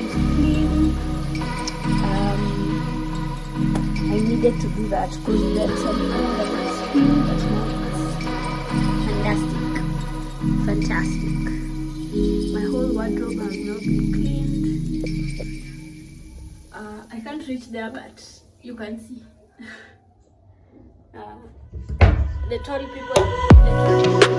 is clean. I needed to do that because there is something that was spilled, but now it's fantastic. My whole wardrobe has now been cleaned. I can't reach there, but you can see. The tall people.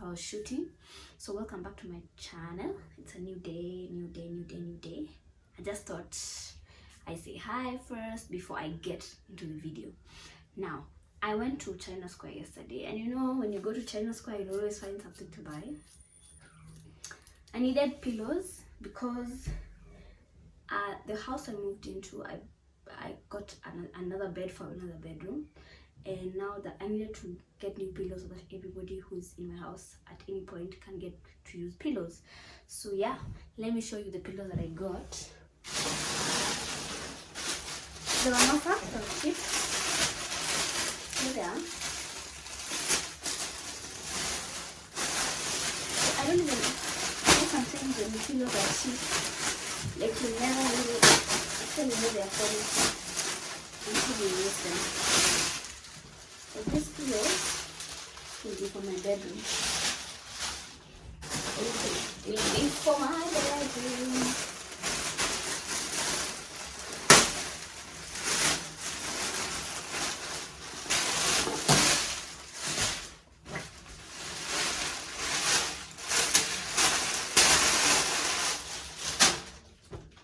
I was shooting. So welcome back to my channel. It's a new day. I just thought I say hi first before I get into the video. Now, I went to China Square yesterday, and you know, when you go to China Square, you always find something to buy. I needed pillows because the house I moved into, I got another bed for another bedroom, and now that I needed to get new pillows so that everybody who's in my house at any point can get to use pillows. So yeah, let me show you the pillows that I got. They were not fast, they were cheap. Here they are. I don't even know, sometimes when the pillows are cheap, like you never really actually know they are quality until you use them. So this pillow will be for my bedroom. It will be for my bedroom.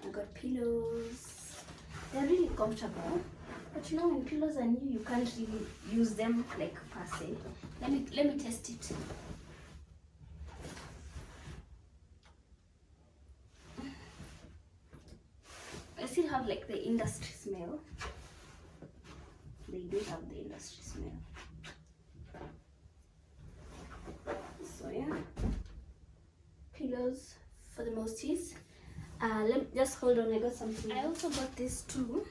I got pillows. They're really comfortable. But you know, when pillows are new, you can't really use them like per se. Let me test it. I still have like the industry smell. They do have the industry smell. So yeah, pillows for the mosties. Let me just hold on. I got something. I also got this too.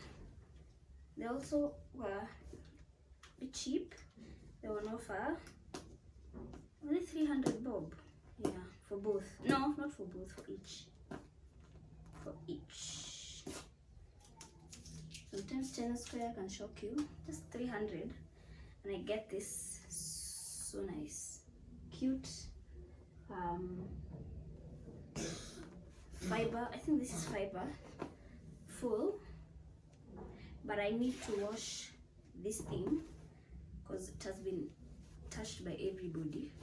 They also were a bit cheap. They were on offer. Only 300 bob. Yeah, for both. No, not for both, for each. For each. Sometimes China Square can shock you. Just 300. And I get this so nice. Cute. Fiber. I think this is fiber. Full. But I need to wash this thing because it has been touched by everybody.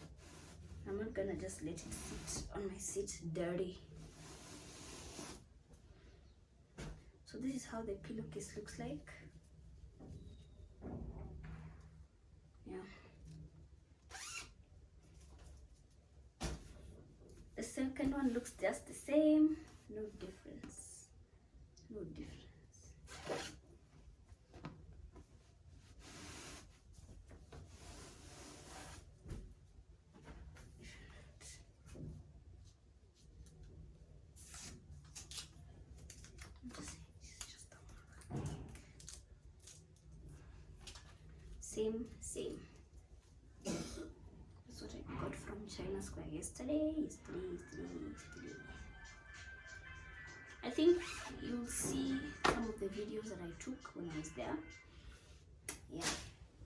I'm not gonna just let it sit on my seat dirty. So this is how the pillowcase looks like. Yeah. The second one looks just the same. No difference. No difference. Same. That's what I got from China Square yesterday. I think you'll see some of the videos that I took when I was there. Yeah.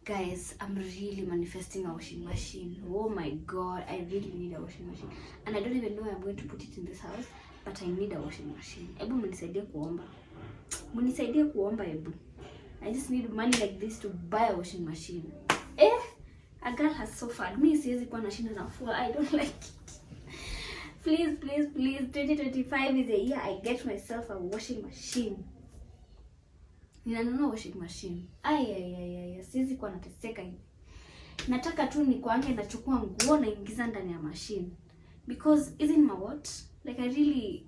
Guys, I'm really manifesting a washing machine. Oh my god, I really need a washing machine. And I don't even know where I'm going to put it in this house, but I need a washing machine. Ebu munisaidie kuomba. Munisaidie kuomba ebu. I just need money like this to buy a washing machine. A girl has suffered. Me siwezi kuwa nashinda nafua. I don't like it. Please. 2025 is the year I get myself a washing machine. Ninanunua washing machine. Siwezi kuwa nateseka hivi. Nataka tu ni kuange nachukua nguo na ingiza ndani ya machine. Because isn't my what? Like I really...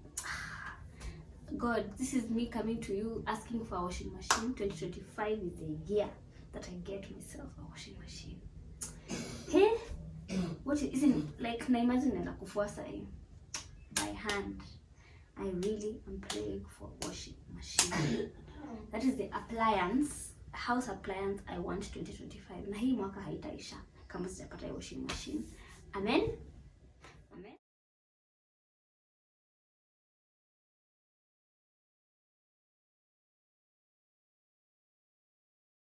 God, this is me coming to you asking for a washing machine. 2025 is the year that I get myself a washing machine. Hey, what isn't like na imagine na kufua sahi by hand. I really am praying for a washing machine. That is the appliance, house appliance I want 2025. Na hii mwaka haitaisha kama sijapata washing machine. Amen.